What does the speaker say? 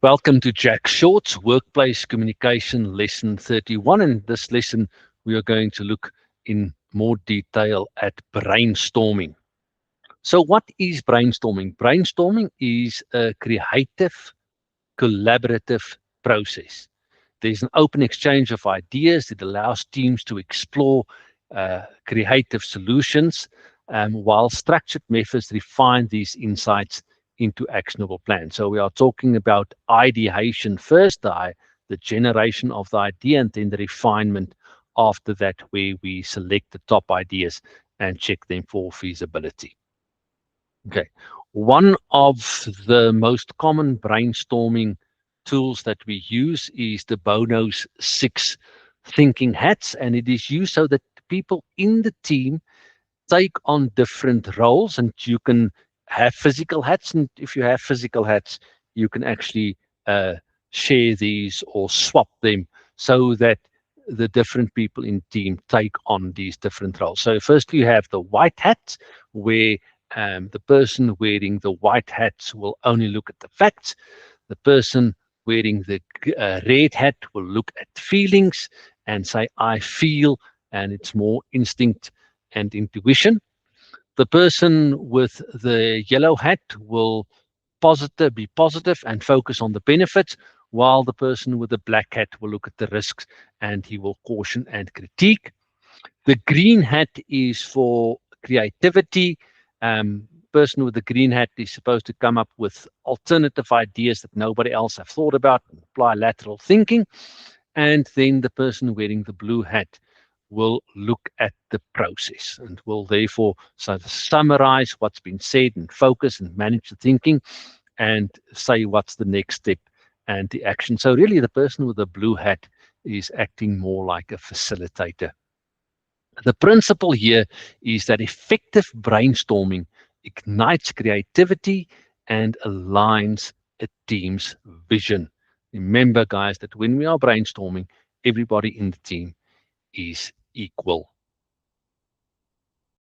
Welcome to Jack Short's Workplace Communication Lesson 31. In this lesson, we are going to look in more detail at brainstorming. So what is brainstorming? Brainstorming is a creative, collaborative process. There's an open exchange of ideas. It allows teams to explore creative solutions, while structured methods refine these insights into actionable plans. So we are talking about ideation first, the generation of the idea, and then the refinement after that, where we select the top ideas and check them for feasibility. Okay, one of the most common brainstorming tools that we use is the Bono's 6 thinking hats, and it is used so that people in the team take on different roles, and you can have physical hats, and if you have physical hats, you can actually share these or swap them so that the different people in team take on these different roles. So first you have the white hat, where the person wearing the white hats will only look at the facts. The person wearing the red hat will look at feelings and say, I feel, and it's more instinct and intuition. The person with the yellow hat will be positive and focus on the benefits, while the person with the black hat will look at the risks and he will caution and critique. The green hat is for creativity. Person with the green hat is supposed to come up with alternative ideas that nobody else have thought about and apply lateral thinking. And then the person wearing the blue hat will look at the process and will therefore summarize what's been said and focus and manage the thinking and say what's the next step and the action. So really the person with the blue hat is acting more like a facilitator. The principle here is that effective brainstorming ignites creativity and aligns a team's vision. Remember, guys, that when we are brainstorming, everybody in the team is equal.